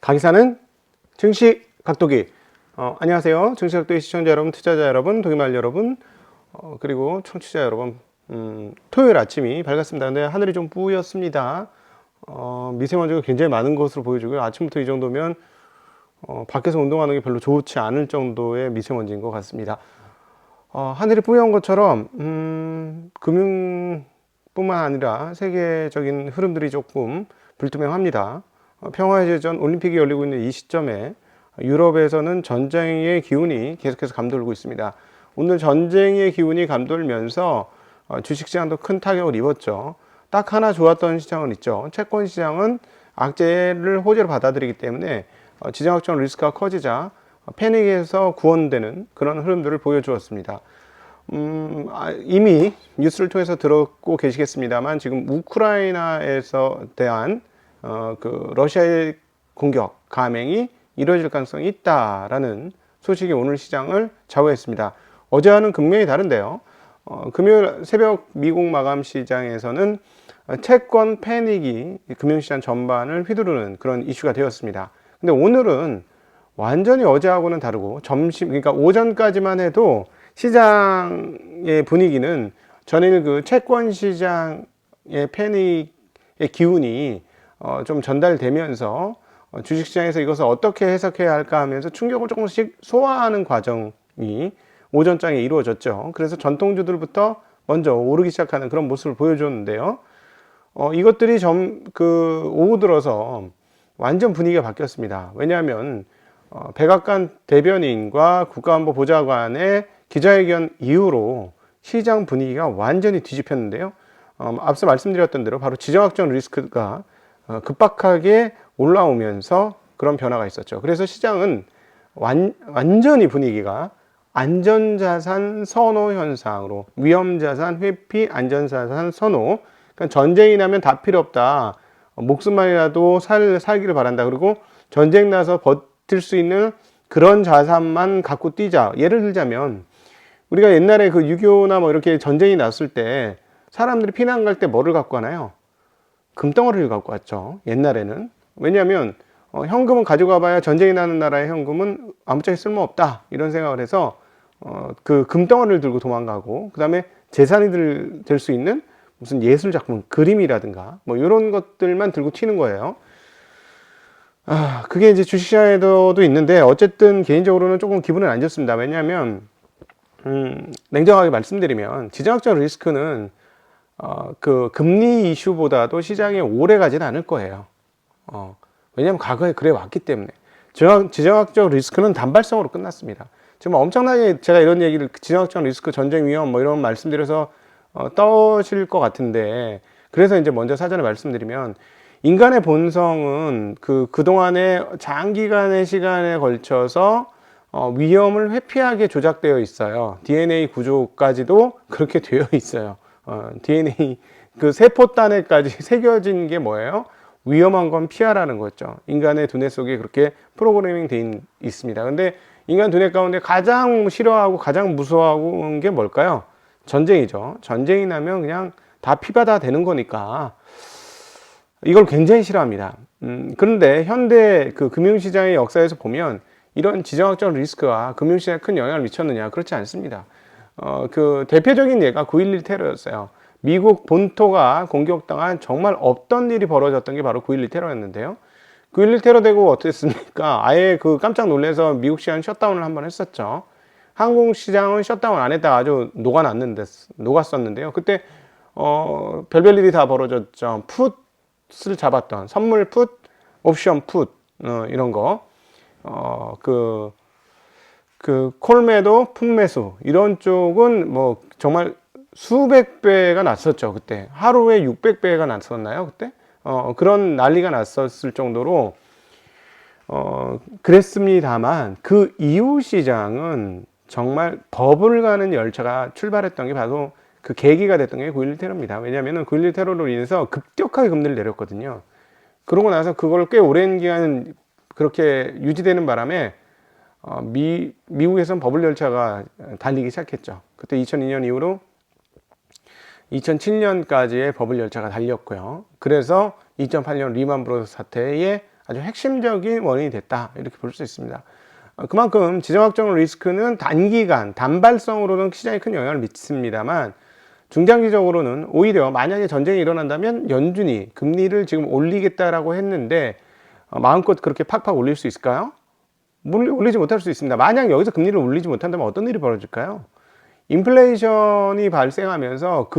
강의사는 증시 각도기. 안녕하세요. 증시 각도기 시청자 여러분, 투자자 여러분, 도기말 여러분, 그리고 청취자 여러분. 토요일 아침이 밝았습니다. 근데 하늘이 좀 뿌였습니다. 미세먼지가 굉장히 많은 것으로 보여지고요. 아침부터 이 정도면 밖에서 운동하는 게 별로 좋지 않을 정도의 미세먼지인 것 같습니다. 하늘이 뿌연 것처럼 금융뿐만 아니라 세계적인 흐름들이 조금 불투명합니다. 평화의 제전 올림픽이 열리고 있는 이 시점에 유럽에서는 전쟁의 기운이 계속해서 감돌고 있습니다. 오늘 전쟁의 기운이 감돌면서 주식시장도 큰 타격을 입었죠. 딱 하나 좋았던 시장은 있죠. 채권 시장은 악재를 호재로 받아들이기 때문에 지정학적 리스크가 커지자 패닉에서 구원되는 그런 흐름들을 보여주었습니다. 이미 뉴스를 통해서 들었고 계시겠습니다만 지금 우크라이나에서 대한 그 러시아의 공격, 감행이 이루어질 가능성이 있다라는 소식이 오늘 시장을 좌우했습니다. 어제와는 극명히 다른데요. 금요일 새벽 미국 마감 시장에서는 채권 패닉이 금융시장 전반을 휘두르는 그런 이슈가 되었습니다. 근데 오늘은 완전히 어제하고는 다르고 그러니까 오전까지만 해도 시장의 분위기는 전일 그 채권 시장의 패닉의 기운이 좀 전달되면서 주식시장에서 이것을 어떻게 해석해야 할까 하면서 충격을 조금씩 소화하는 과정이 오전장에 이루어졌죠. 그래서 전통주들부터 먼저 오르기 시작하는 그런 모습을 보여줬는데요. 이것들이 오후 들어서 완전 분위기가 바뀌었습니다. 왜냐하면 백악관 대변인과 국가안보보좌관의 기자회견 이후로 시장 분위기가 완전히 뒤집혔는데요. 앞서 말씀드렸던 대로 바로 지정학적 리스크가 급박하게 올라오면서 그런 변화가 있었죠. 그래서 시장은 완전히 분위기가 안전자산 선호 현상으로 위험자산 회피 안전자산 선호, 그러니까 전쟁이 나면 다 필요 없다, 목숨만이라도 살기를 바란다, 그리고 전쟁 나서 버틸 수 있는 그런 자산만 갖고 뛰자. 예를 들자면 우리가 옛날에 그 6.25나 뭐 이렇게 전쟁이 났을 때 사람들이 피난 갈 때 뭐를 갖고 가나요? 금덩어리를 갖고 왔죠, 옛날에는. 왜냐하면 현금은 가져가 봐야 전쟁이 나는 나라의 현금은 아무짝에 쓸모없다, 이런 생각을 해서 그 금덩어리를 들고 도망가고, 그 다음에 재산이 될 수 있는 무슨 예술 작품, 그림이라든가 뭐 이런 것들만 들고 튀는 거예요. 그게 이제 주식시장에도 있는데, 어쨌든 개인적으로는 조금 기분은 안 좋습니다. 왜냐하면 냉정하게 말씀드리면 지정학적 리스크는 그 금리 이슈보다도 시장에 오래 가지는 않을 거예요. 왜냐하면 과거에 그래 왔기 때문에. 지정학적 리스크는 단발성으로 끝났습니다. 지금 엄청나게 제가 이런 얘기를, 지정학적 리스크, 전쟁 위험 뭐 이런 말씀드려서 떠실 것 같은데, 그래서 이제 먼저 사전에 말씀드리면, 인간의 본성은 그동안에 장기간의 시간에 걸쳐서 위험을 회피하게 조작되어 있어요. DNA 구조까지도 그렇게 되어 있어요. DNA 그 세포단에까지 새겨진 게 뭐예요? 위험한 건 피하라는 거죠. 인간의 두뇌 속에 그렇게 프로그래밍 되어 있습니다. 근데 인간 두뇌 가운데 가장 싫어하고 가장 무서워하는 게 뭘까요? 전쟁이죠. 전쟁이 나면 그냥 다 피바다 되는 거니까 이걸 굉장히 싫어합니다. 그런데 현대 그 금융시장의 역사에서 보면 이런 지정학적 리스크가 금융시장에 큰 영향을 미쳤느냐? 그렇지 않습니다. 그 대표적인 예가 9.11 테러였어요. 미국 본토가 공격당한 정말 없던 일이 벌어졌던 게 바로 9.11 테러였는데요. 9.11 테러 되고 어땠습니까? 아예 그 깜짝 놀라서 미국 시장 셧다운을 한번 했었죠. 한국 시장은 셧다운 안 했다가 아주 녹았었는데요. 그때 별별 일이 다 벌어졌죠. 풋을 잡았던 선물 풋, 옵션 풋, 이런 거, 그 콜매도 풋매수, 이런 쪽은 뭐 정말 수백 배가 났었죠. 그때 하루에 600배가 났었나요? 그때 그런 난리가 났었을 정도로 그랬습니다만, 그 이후 시장은 정말 버블 가는 열차가 출발했던 게 바로 그 계기가 됐던 게 9.11 테러입니다. 왜냐하면 9.11 테러로 인해서 급격하게 금리를 내렸거든요. 그러고 나서 그걸 꽤 오랜 기간 그렇게 유지되는 바람에 미국에선 버블 열차가 달리기 시작했죠. 그때 2002년 이후로 2007년까지의 버블 열차가 달렸고요. 그래서 2008년 리만 브러더스 사태의 아주 핵심적인 원인이 됐다, 이렇게 볼 수 있습니다. 그만큼 지정학적 리스크는 단기간 단발성으로는 시장에 큰 영향을 미칩니다만, 중장기적으로는 오히려 만약에 전쟁이 일어난다면 연준이 금리를 지금 올리겠다라고 했는데 마음껏 그렇게 팍팍 올릴 수 있을까요? 올리지 못할 수 있습니다. 만약 여기서 금리를 올리지 못한다면 어떤 일이 벌어질까요? 인플레이션이 발생하면서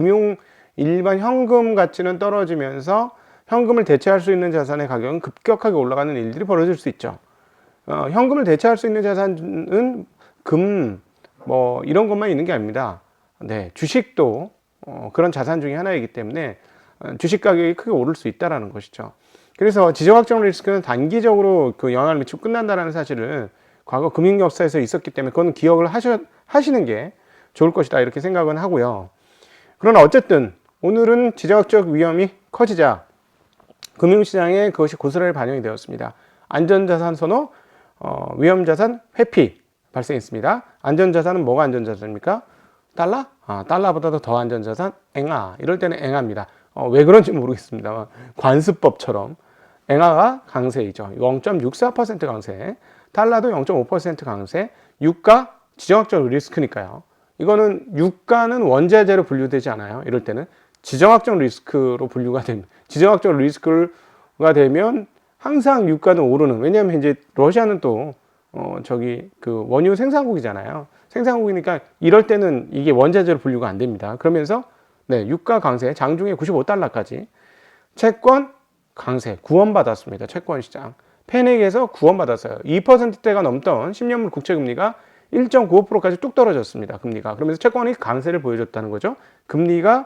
일반 현금 가치는 떨어지면서 현금을 대체할 수 있는 자산의 가격은 급격하게 올라가는 일들이 벌어질 수 있죠. 현금을 대체할 수 있는 자산은 이런 것만 있는 게 아닙니다. 네, 주식도 그런 자산 중에 하나이기 때문에 주식 가격이 크게 오를 수 있다는 것이죠. 그래서 지정학적 리스크는 단기적으로 그 영향을 미치고 끝난다는 사실을 과거 금융 역사에서 있었기 때문에 그건 기억을 하시는 게 좋을 것이다, 이렇게 생각은 하고요. 그러나 어쨌든 오늘은 지정학적 위험이 커지자 금융시장에 그것이 고스란히 반영이 되었습니다. 안전자산 선호, 위험자산 회피 발생했습니다. 안전자산은 뭐가 안전자산입니까? 달러? 달러보다도 더 안전자산? 앵화. 이럴 때는 앵화입니다. 왜 그런지 모르겠습니다. 관습법처럼 앵화가 강세이죠. 0.64% 강세, 달러도 0.5% 강세. 유가 지정학적 리스크니까요. 이거는 유가는 원자재로 분류되지 않아요. 이럴 때는 지정학적 리스크로 분류가 됩니다. 지정학적 리스크가 되면 항상 유가는 오르는, 왜냐하면 이제 러시아는 또 그 원유 생산국이잖아요. 생산국이니까 이럴 때는 이게 원자재로 분류가 안 됩니다. 그러면서 네, 유가 강세, 장중에 95달러까지 채권 강세 구원받았습니다. 채권 시장 패닉에서 구원받았어요. 2%대가 넘던 10년물 국채금리가 1.95%까지 뚝 떨어졌습니다. 금리가. 그러면서 채권이 강세를 보여줬다는 거죠. 금리가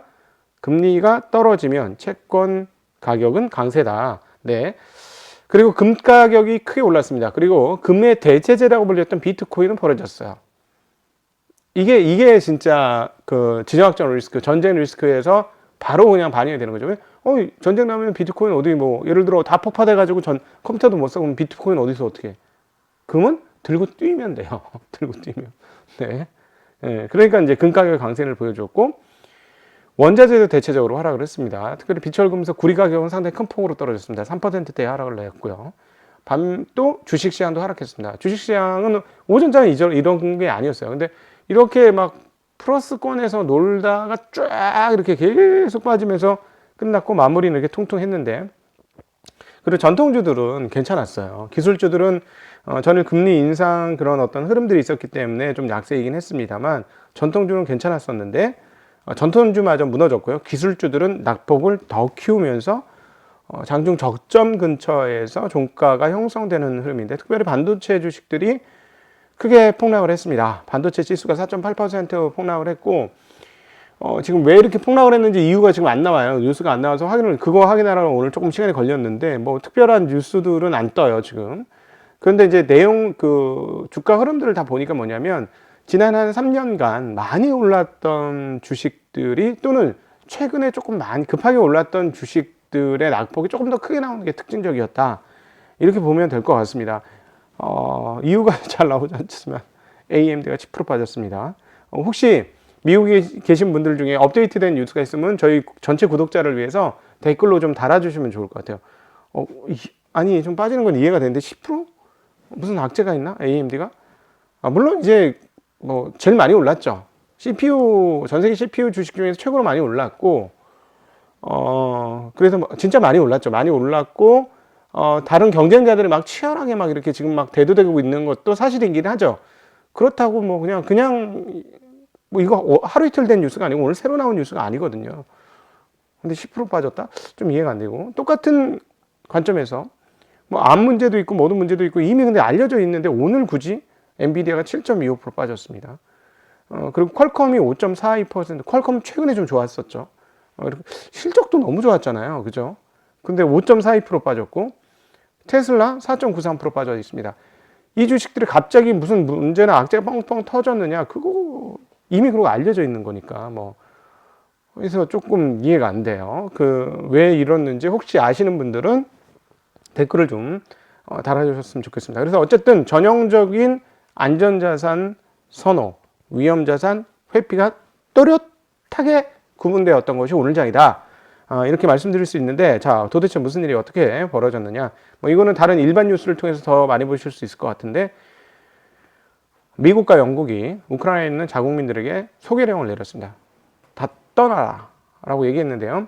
떨어지면 채권 가격은 강세다. 네. 그리고 금 가격이 크게 올랐습니다. 그리고 금의 대체제라고 불렸던 비트코인은 벌어졌어요. 이게 진짜 그 지정학적 리스크, 전쟁 리스크에서 바로 그냥 반영이 되는 거죠. 전쟁 나면 비트코인 어디 예를 들어 다 폭파돼가지고 컴퓨터도 못 사고 비트코인 어디서 어떻게? 금은 들고 뛰면 돼요. 들고 뛰면. 네. 네. 그러니까 이제 금 가격의 강세를 보여줬고, 원자재도 대체적으로 하락을 했습니다. 특별히 비철금속 구리 가격은 상당히 큰 폭으로 떨어졌습니다. 3%대 하락을 냈고요. 또 주식시장도 하락했습니다. 주식시장은 오전장에 이런 게 아니었어요. 근데 이렇게 막 플러스권에서 놀다가 쫙 이렇게 계속 빠지면서 끝났고 마무리는 이렇게 통통했는데, 그리고 전통주들은 괜찮았어요. 기술주들은 전일 금리 인상 그런 어떤 흐름들이 있었기 때문에 좀 약세이긴 했습니다만 전통주는 괜찮았었는데 전통주마저 무너졌고요. 기술주들은 낙폭을 더 키우면서 장중 저점 근처에서 종가가 형성되는 흐름인데, 특별히 반도체 주식들이 크게 폭락을 했습니다. 반도체 지수가 4.8% 폭락을 했고, 지금 왜 이렇게 폭락을 했는지 이유가 지금 안 나와요. 뉴스가 안 나와서 그거 확인하려면 오늘 조금 시간이 걸렸는데, 특별한 뉴스들은 안 떠요, 지금. 그런데 이제 주가 흐름들을 다 보니까 뭐냐면, 지난 한 3년간 많이 올랐던 주식들이, 또는 최근에 조금 많이 급하게 올랐던 주식들의 낙폭이 조금 더 크게 나오는 게 특징적이었다, 이렇게 보면 될 것 같습니다. 이유가 잘 나오지 않지만 AMD가 10% 빠졌습니다. 혹시 미국에 계신 분들 중에 업데이트된 뉴스가 있으면 저희 전체 구독자를 위해서 댓글로 좀 달아주시면 좋을 것 같아요. 아니 좀 빠지는 건 이해가 되는데 10%? 무슨 악재가 있나? AMD가? 물론 이제 제일 많이 올랐죠. 전 세계 CPU 주식 중에서 최고로 많이 올랐고, 그래서 진짜 많이 올랐죠. 많이 올랐고, 다른 경쟁자들이 막 치열하게 이렇게 지금 대두되고 있는 것도 사실이긴 하죠. 그렇다고 그냥 이거 하루 이틀 된 뉴스가 아니고 오늘 새로 나온 뉴스가 아니거든요. 근데 10% 빠졌다? 좀 이해가 안 되고, 똑같은 관점에서 암 문제도 있고 모든 문제도 있고 이미 근데 알려져 있는데 오늘 굳이 엔비디아가 7.25% 빠졌습니다. 그리고 퀄컴이 5.42%, 퀄컴 최근에 좀 좋았었죠. 실적도 너무 좋았잖아요. 그죠? 근데 5.42% 빠졌고, 테슬라 4.93% 빠져 있습니다. 이 주식들이 갑자기 무슨 문제나 악재가 뻥뻥 터졌느냐, 그거 이미 그러고 알려져 있는 거니까 그래서 조금 이해가 안 돼요. 왜 이러는지 혹시 아시는 분들은 댓글을 좀 달아주셨으면 좋겠습니다. 그래서 어쨌든 전형적인 안전자산 선호, 위험자산 회피가 또렷하게 구분되었던 것이 오늘 장이다. 이렇게 말씀드릴 수 있는데, 자, 도대체 무슨 일이 어떻게 벌어졌느냐. 뭐 이거는 다른 일반 뉴스를 통해서 더 많이 보실 수 있을 것 같은데, 미국과 영국이 우크라이나에 있는 자국민들에게 소개령을 내렸습니다. 다 떠나라 라고 얘기했는데요.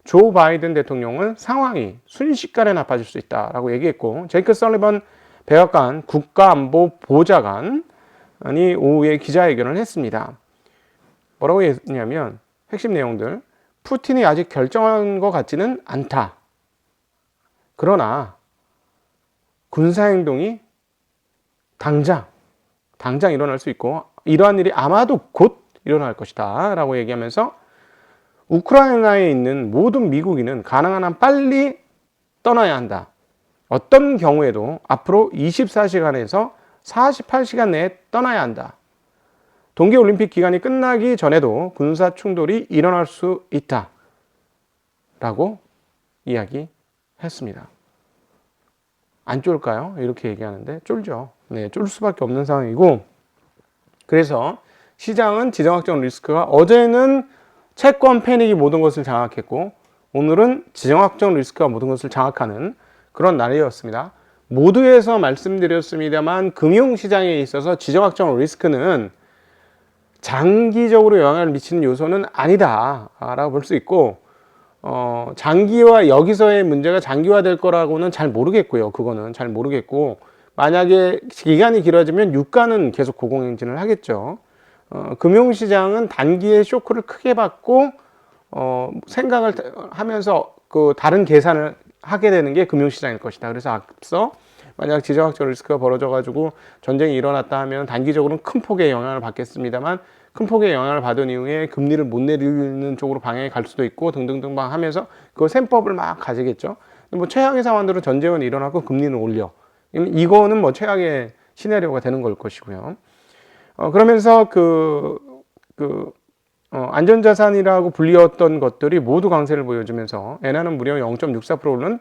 조 바이든 대통령은 상황이 순식간에 나빠질 수 있다라고 얘기했고, 제이크 설리번 백악관 국가안보보좌관이 오후에 기자회견을 했습니다. 뭐라고 했냐면 핵심 내용들, 푸틴이 아직 결정한 것 같지는 않다. 그러나 군사행동이 당장 일어날 수 있고 이러한 일이 아마도 곧 일어날 것이다 라고 얘기하면서 우크라이나에 있는 모든 미국인은 가능한 한 빨리 떠나야 한다. 어떤 경우에도 앞으로 24시간에서 48시간 내에 떠나야 한다. 동계올림픽 기간이 끝나기 전에도 군사 충돌이 일어날 수 있다. 라고 이야기했습니다. 안 쫄까요? 이렇게 얘기하는데 쫄죠. 네, 쫄 수밖에 없는 상황이고, 그래서 시장은 지정학적 리스크가 어제는 채권 패닉이 모든 것을 장악했고 오늘은 지정학적 리스크가 모든 것을 장악하는 그런 날이었습니다. 모두에서 말씀드렸습니다만 금융시장에 있어서 지정학적 리스크는 장기적으로 영향을 미치는 요소는 아니다 라고 볼 수 있고, 장기화, 여기서의 문제가 장기화될 거라고는 잘 모르겠고요. 그거는 잘 모르겠고, 만약에 기간이 길어지면 유가는 계속 고공행진을 하겠죠. 금융시장은 단기에 쇼크를 크게 받고 생각을 하면서 그 다른 계산을 하게 되는 게 금융시장일 것이다. 그래서 앞서 만약 지정학적 리스크가 벌어져 가지고 전쟁이 일어났다 하면 단기적으로는 큰 폭의 영향을 받겠습니다만, 큰 폭의 영향을 받은 이후에 금리를 못 내리는 쪽으로 방향이 갈 수도 있고 등등등 하면서 그 셈법을 막 가지겠죠. 뭐 최악의 상황들은 전쟁은 일어나고 금리는 올려. 이거는 뭐 최악의 시나리오가 되는 걸 것이고요. 그러면서 안전자산이라고 불리웠던 것들이 모두 강세를 보여주면서 엔화는 무려 0.64%는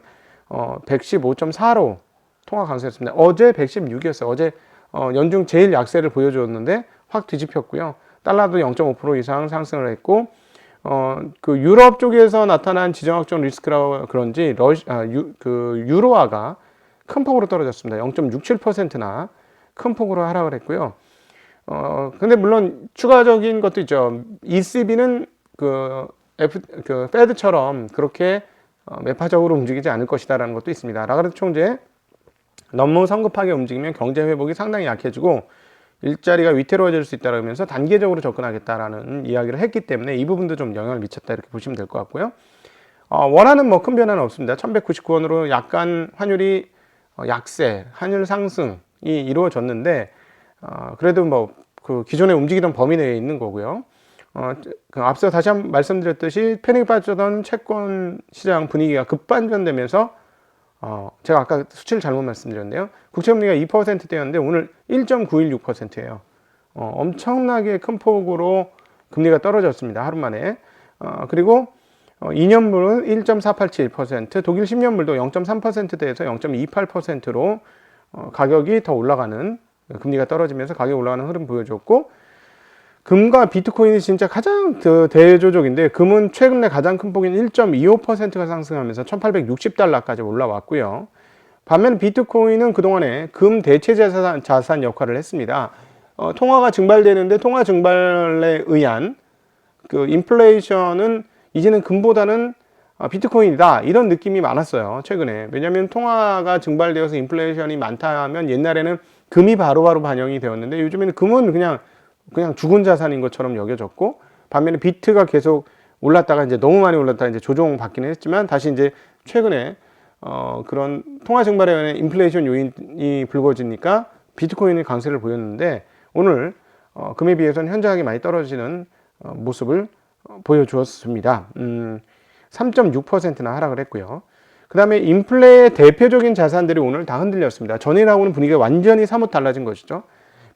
115.4로 통화 강세였습니다. 어제 116이었어요. 어제 연중 제일 약세를 보여주었는데 확 뒤집혔고요. 달러도 0.5% 이상 상승을 했고, 그 유럽 쪽에서 나타난 지정학적 리스크라 그런지 유로화가 큰 폭으로 떨어졌습니다. 0.67%나 큰 폭으로 하락을 했고요. 근데 물론 추가적인 것도 있죠. ECB는 페드처럼 그렇게 매파적으로 움직이지 않을 것이다라는 것도 있습니다. 라가르드 총재, 너무 성급하게 움직이면 경제 회복이 상당히 약해지고 일자리가 위태로워질 수 있다라면서 단계적으로 접근하겠다라는 이야기를 했기 때문에 이 부분도 좀 영향을 미쳤다 이렇게 보시면 될 것 같고요. 원화는 뭐 큰 변화는 없습니다. 1199원으로 약간 환율이 약세, 환율 상승이 이루어졌는데 그래도 뭐 그 기존에 움직이던 범위 내에 있는 거고요. 앞서 다시 한번 말씀드렸듯이 패닉 빠졌던 채권 시장 분위기가 급반전되면서 제가 아까 수치를 잘못 말씀드렸는데요. 국채금리가 2%대였는데 오늘 1.916%예요. 엄청나게 큰 폭으로 금리가 떨어졌습니다. 하루 만에. 그리고 2년물은 1.487%, 독일 10년물도 0.3%대에서 0.28%로 가격이 더 올라가는, 금리가 떨어지면서 가격이 올라가는 흐름 보여줬고, 금과 비트코인이 진짜 가장 대조적인데, 금은 최근 내 가장 큰 폭인 1.25%가 상승하면서 1860달러까지 올라왔고요. 반면 비트코인은 그동안에 금 대체 자산 역할을 했습니다. 통화가 증발되는데 통화 증발에 의한 그 인플레이션은 이제는 금보다는 비트코인이다, 이런 느낌이 많았어요, 최근에. 왜냐하면 통화가 증발되어서 인플레이션이 많다 하면 옛날에는 금이 바로바로 반영이 되었는데 요즘에는 금은 그냥 죽은 자산인 것처럼 여겨졌고, 반면에 비트가 계속 올랐다가 이제 너무 많이 올랐다가 이제 조정 받기는 했지만 다시 이제 최근에 그런 통화 증발에 의한 인플레이션 요인이 불거지니까 비트코인이 강세를 보였는데 오늘 금에 비해서는 현저하게 많이 떨어지는 모습을 보여주었습니다. 3.6%나 하락을 했고요. 그 다음에 인플레의 대표적인 자산들이 오늘 다 흔들렸습니다. 전일하고는 분위기가 완전히 사뭇 달라진 것이죠.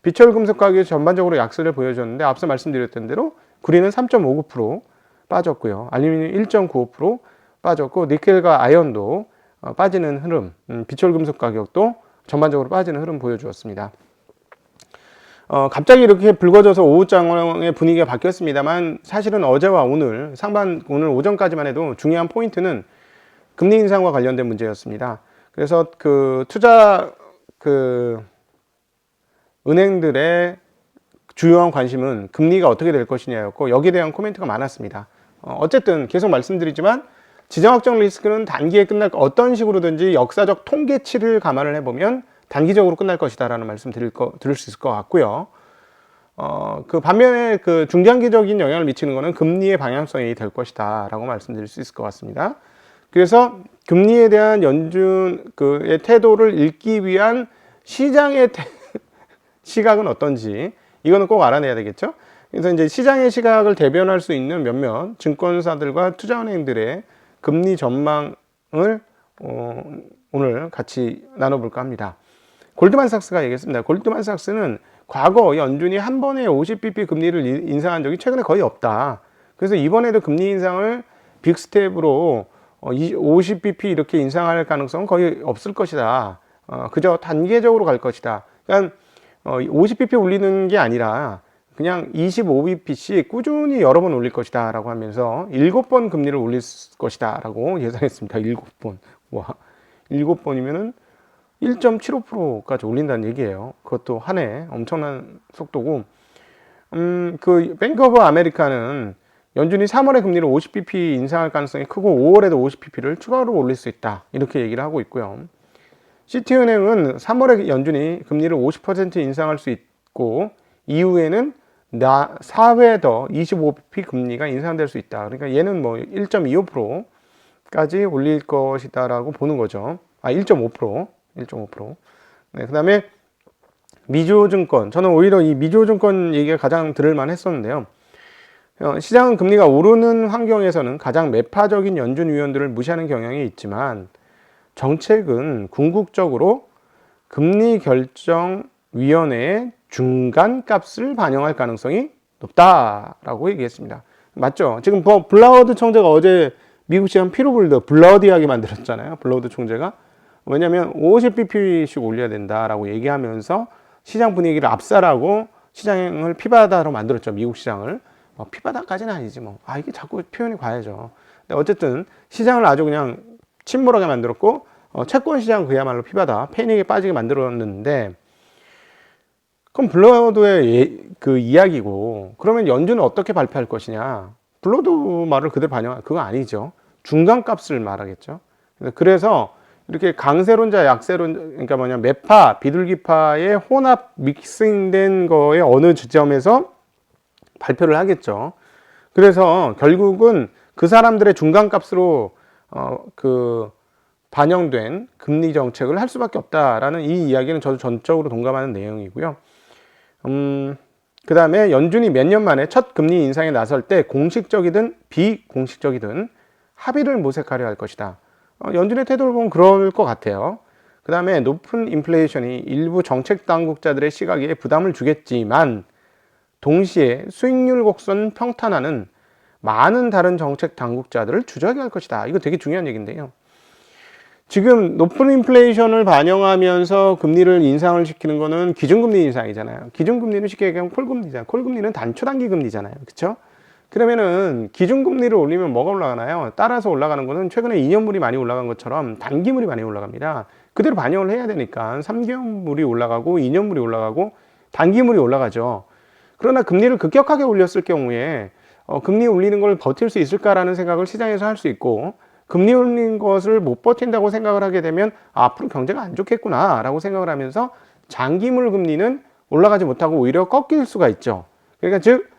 비철금속 가격이 전반적으로 약세를 보여줬는데 앞서 말씀드렸던 대로 구리는 3.59% 빠졌고요. 알루미늄 1.95% 빠졌고, 니켈과 아연도 빠지는 흐름, 비철금속 가격도 전반적으로 빠지는 흐름 보여주었습니다. 갑자기 이렇게 불거져서 오후장의 분위기가 바뀌었습니다만 사실은 어제와 오늘 오늘 오전까지만 해도 중요한 포인트는 금리 인상과 관련된 문제였습니다. 그래서 은행들의 주요한 관심은 금리가 어떻게 될 것이냐였고 여기에 대한 코멘트가 많았습니다. 어쨌든 계속 말씀드리지만 지정학적 리스크는 단기에 끝날 어떤 식으로든지 역사적 통계치를 감안을 해보면 단기적으로 끝날 것이다라는 말씀 들을 수 있을 것 같고요. 반면에 중장기적인 영향을 미치는 것은 금리의 방향성이 될 것이다라고 말씀드릴 수 있을 것 같습니다. 그래서 금리에 대한 연준의 태도를 읽기 위한 시장의 시각은 어떤지 이거는 꼭 알아내야 되겠죠. 그래서 이제 시장의 시각을 대변할 수 있는 몇몇 증권사들과 투자은행들의 금리 전망을 오늘 같이 나눠볼까 합니다. 골드만삭스가 얘기했습니다. 골드만삭스는 과거 연준이 한 번에 50bp 금리를 인상한 적이 최근에 거의 없다. 그래서 이번에도 금리 인상을 빅스텝으로 50bp 이렇게 인상할 가능성은 거의 없을 것이다. 그저 단계적으로 갈 것이다. 그러니까 50bp 올리는 게 아니라 그냥 25bp씩 꾸준히 여러 번 올릴 것이다 라고 하면서 7번 금리를 올릴 것이다 라고 예상했습니다. 7번. 와, 7번이면은 1.75%까지 올린다는 얘기예요. 그것도 한 해 엄청난 속도고, 뱅크 오브 아메리카는 연준이 3월에 금리를 50bp 인상할 가능성이 크고 5월에도 50bp를 추가로 올릴 수 있다. 이렇게 얘기를 하고 있고요. 시티은행은 3월에 연준이 금리를 50% 인상할 수 있고 이후에는 4회 더 25bp 금리가 인상될 수 있다. 그러니까 얘는 뭐 1.25%까지 올릴 것이다라고 보는 거죠. 1.5%. 네, 그 다음에 미주증권. 저는 오히려 이 미주증권 얘기가 가장 들을만 했었는데요. 시장은 금리가 오르는 환경에서는 가장 매파적인 연준 위원들을 무시하는 경향이 있지만 정책은 궁극적으로 금리 결정위원회의 중간값을 반영할 가능성이 높다라고 얘기했습니다. 맞죠? 지금 블라우드 총재가 어제 미국 시간 피로불드 블러디하게 만들었잖아요. 블라우드 총재가. 왜냐하면 50bp씩 올려야 된다라고 얘기하면서 시장 분위기를 압살하고 시장을 피바다로 만들었죠. 미국 시장을. 피바다까지는 아니지 뭐. 이게 자꾸 표현이 과해져. 근데 어쨌든 시장을 아주 그냥 침몰하게 만들었고 채권 시장 그야말로 피바다, 패닉에 빠지게 만들었는데 그럼 블러드의 이야기고 그러면 연준은 어떻게 발표할 것이냐? 블러드 말을 그대로 반영할 그거 아니죠. 중간값을 말하겠죠. 그래서 이렇게 강세론자, 약세론자, 그러니까 매파, 비둘기파의 혼합 믹싱된 거에 어느 지점에서 발표를 하겠죠. 그래서 결국은 그 사람들의 중간값으로 반영된 금리 정책을 할 수밖에 없다라는 이 이야기는 저도 전적으로 동감하는 내용이고요. 그 다음에 연준이 몇 년 만에 첫 금리 인상에 나설 때 공식적이든 비공식적이든 합의를 모색하려 할 것이다. 연준의 태도를 보면 그럴 것 같아요. 그 다음에 높은 인플레이션이 일부 정책 당국자들의 시각에 부담을 주겠지만 동시에 수익률 곡선 평탄화는 많은 다른 정책 당국자들을 주저하게 할 것이다. 이거 되게 중요한 얘기인데요. 지금 높은 인플레이션을 반영하면서 금리를 인상을 시키는 거는 기준금리 인상이잖아요. 기준금리는 쉽게 얘기하면 콜금리잖아요. 콜금리는 단초단기 금리잖아요. 그렇죠? 그러면은 기준금리를 올리면 뭐가 올라가나요? 따라서 올라가는 거는 최근에 2년물이 많이 올라간 것처럼 단기물이 많이 올라갑니다. 그대로 반영을 해야 되니까 3개월물이 올라가고 2년물이 올라가고 단기물이 올라가죠. 그러나 금리를 급격하게 올렸을 경우에 금리 올리는 걸 버틸 수 있을까라는 생각을 시장에서 할 수 있고 금리 올린 것을 못 버틴다고 생각을 하게 되면 앞으로 경제가 안 좋겠구나 라고 생각을 하면서 장기물 금리는 올라가지 못하고 오히려 꺾일 수가 있죠. 그러니까 즉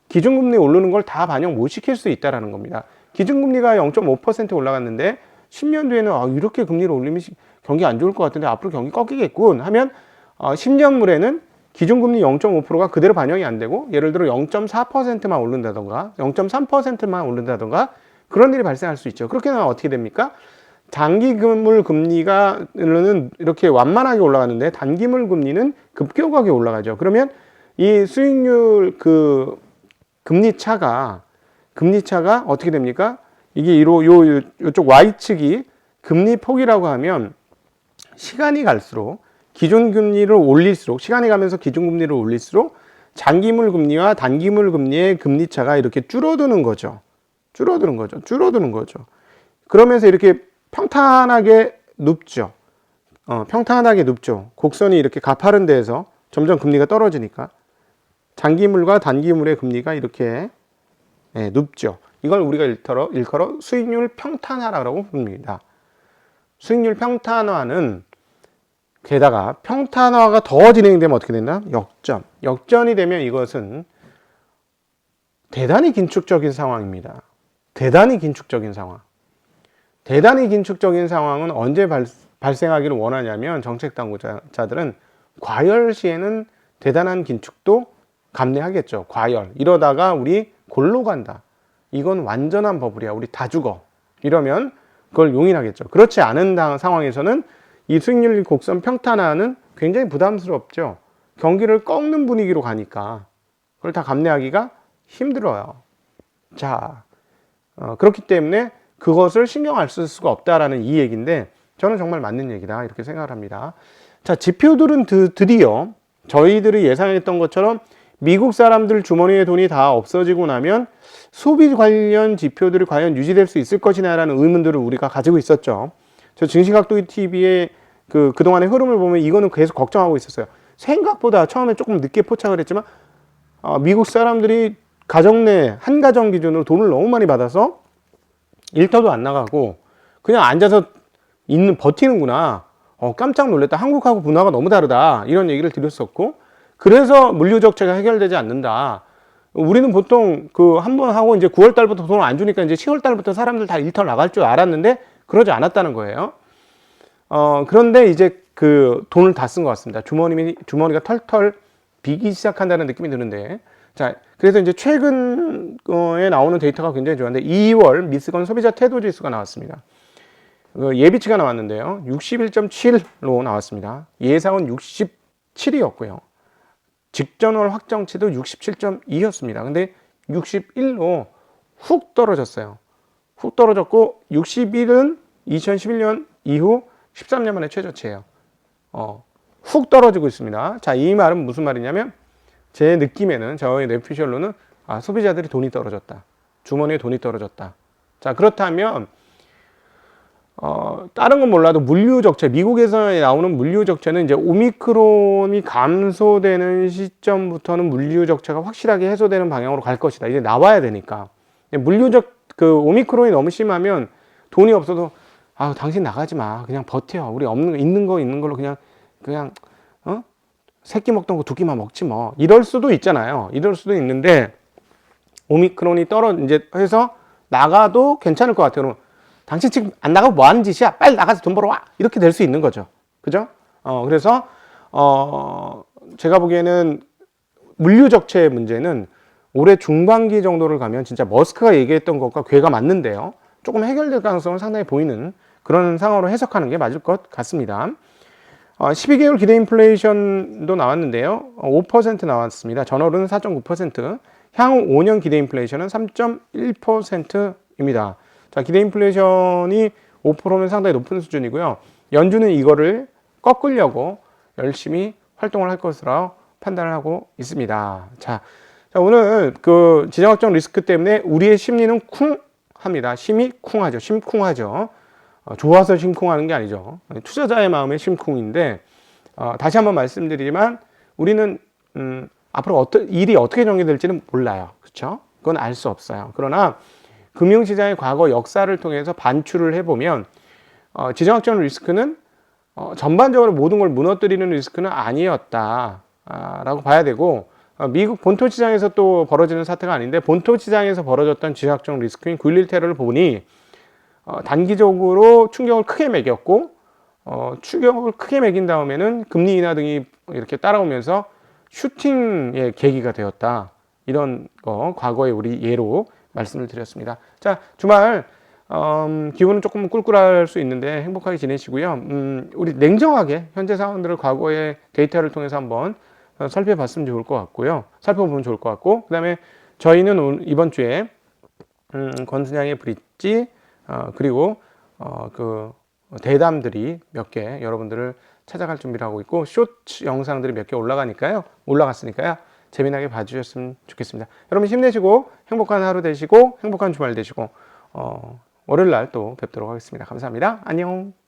기준금리 오르는 걸 다 반영 못 시킬 수 있다는 겁니다. 기준금리가 0.5% 올라갔는데 10년 뒤에는 이렇게 금리를 올리면 경기 안 좋을 것 같은데 앞으로 경기 꺾이겠군 하면 10년물에는 기준금리 0.5%가 그대로 반영이 안 되고 예를 들어 0.4%만 오른다던가 0.3%만 오른다던가 그런 일이 발생할 수 있죠. 그렇게 되면 어떻게 됩니까? 장기물 금리가는 이렇게 완만하게 올라가는데 단기물 금리는 급격하게 올라가죠. 그러면 이 수익률 금리 차가 어떻게 됩니까? 이게 요쪽 Y축이 금리 폭이라고 하면 시간이 갈수록 기준금리를 올릴수록, 시간이 가면서 기준금리를 올릴수록 장기물 금리와 단기물 금리의 금리 차가 이렇게 줄어드는 거죠. 줄어드는 거죠. 그러면서 이렇게 평탄하게 눕죠. 평탄하게 눕죠. 곡선이 이렇게 가파른 데에서 점점 금리가 떨어지니까 장기물과 단기물의 금리가 이렇게 눕죠. 이걸 우리가 일컬어 수익률 평탄화라고 부릅니다. 수익률 평탄화는 게다가 평탄화가 더 진행되면 어떻게 되나? 역전이 되면 이것은 대단히 긴축적인 상황입니다. 대단히 긴축적인 상황은 언제 발생하기를 원하냐면, 정책 당국자들은 과열 시에는 대단한 긴축도 감내하겠죠. 과열. 이러다가 우리 골로 간다. 이건 완전한 버블이야. 우리 다 죽어. 이러면 그걸 용인하겠죠. 그렇지 않은 상황에서는 이 수익률 곡선 평탄화는 굉장히 부담스럽죠. 경기를 꺾는 분위기로 가니까 그걸 다 감내하기가 힘들어요. 자, 그렇기 때문에 그것을 신경 안 쓸 수가 없다라는 이 얘기인데, 저는 정말 맞는 얘기다 이렇게 생각을 합니다. 자, 지표들은 드디어 저희들이 예상했던 것처럼 미국 사람들 주머니에 돈이 다 없어지고 나면 소비 관련 지표들이 과연 유지될 수 있을 것이냐라는 의문들을 우리가 가지고 있었죠. 저 증시각도기 TV의 그동안의 흐름을 보면 이거는 계속 걱정하고 있었어요. 생각보다 처음에 조금 늦게 포착을 했지만 미국 사람들이 가정 내 한 가정 기준으로 돈을 너무 많이 받아서 일터도 안 나가고 그냥 앉아서 버티는구나. 깜짝 놀랐다. 한국하고 문화가 너무 다르다. 이런 얘기를 드렸었고, 그래서 물류 적체가 해결되지 않는다. 우리는 보통 한번 하고 이제 9월 달부터 돈을 안 주니까 이제 10월 달부터 사람들 다 일터 나갈 줄 알았는데 그러지 않았다는 거예요. 그런데 이제 돈을 다 쓴 것 같습니다. 주머니가 털털 비기 시작한다는 느낌이 드는데, 자, 그래서 이제 최근에 나오는 데이터가 굉장히 좋았는데 2월 미스건 소비자 태도 지수가 나왔습니다. 예비치가 나왔는데요. 61.7로 나왔습니다. 예상은 67이었고요. 직전월 확정치도 67.2였습니다. 근데 61로 훅 떨어졌어요. 훅 떨어졌고 61은 2011년 이후 13년 만에 최저치예요. 훅 떨어지고 있습니다. 자, 이 말은 무슨 말이냐면, 제 느낌에는, 저의 뇌피셜로는 소비자들이 돈이 떨어졌다. 주머니에 돈이 떨어졌다. 자, 그렇다면 다른 건 몰라도 물류 적체, 미국에서 나오는 물류 적체는 이제 오미크론이 감소되는 시점부터는 물류 적체가 확실하게 해소되는 방향으로 갈 것이다. 이제 나와야 되니까. 오미크론이 너무 심하면 돈이 없어도 당신 나가지 마. 그냥 버텨. 우리 있는 걸로 그냥 새끼 먹던 거 두 끼만 먹지 뭐. 이럴 수도 있잖아요. 이럴 수도 있는데, 오미크론이 이제 해서 나가도 괜찮을 것 같아요. 당신 지금 안 나가고 뭐 하는 짓이야? 빨리 나가서 돈 벌어와! 이렇게 될 수 있는 거죠. 그죠? 그래서, 제가 보기에는 물류 적체의 문제는 올해 중반기 정도를 가면 진짜 머스크가 얘기했던 것과 궤가 맞는데요. 조금 해결될 가능성을 상당히 보이는 그런 상황으로 해석하는 게 맞을 것 같습니다. 12개월 기대 인플레이션도 나왔는데요. 5% 나왔습니다. 전월은 4.9%, 향후 5년 기대 인플레이션은 3.1%입니다. 자, 기대 인플레이션이 5%면 상당히 높은 수준이고요. 연준은 이거를 꺾으려고 열심히 활동을 할 것으로 판단을 하고 있습니다. 자, 오늘 지정학적 리스크 때문에 우리의 심리는 쿵합니다. 심이 쿵하죠. 심쿵하죠. 좋아서 심쿵하는 게 아니죠. 투자자의 마음의 심쿵인데, 다시 한번 말씀드리지만 우리는 앞으로 일이 어떻게 전개될지는 몰라요. 그렇죠? 그건 알 수 없어요. 그러나 금융시장의 과거 역사를 통해서 반추를 해보면 지정학적 리스크는 전반적으로 모든 걸 무너뜨리는 리스크는 아니었다라고 봐야 되고, 미국 본토 시장에서 또 벌어지는 사태가 아닌데, 본토 시장에서 벌어졌던 지정학적 리스크인 9.11 테러를 보니 단기적으로 충격을 크게 매겼고, 충격을 크게 매긴 다음에는 금리 인하 등이 이렇게 따라오면서 슈팅의 계기가 되었다. 이런 거 과거의 우리 예로 말씀을 드렸습니다. 자, 주말 기분은 조금 꿀꿀할 수 있는데 행복하게 지내시고요. 우리 냉정하게 현재 상황들을 과거의 데이터를 통해서 한번 살펴보면 좋을 것 같고, 그 다음에 저희는 이번 주에 권순양의 브릿지, 그리고 대담들이 몇 개 여러분들을 찾아갈 준비를 하고 있고, 쇼츠 영상들이 몇 개 올라갔으니까요. 재미나게 봐주셨으면 좋겠습니다. 여러분 힘내시고 행복한 하루 되시고 행복한 주말 되시고 월요일 날 또 뵙도록 하겠습니다. 감사합니다. 안녕.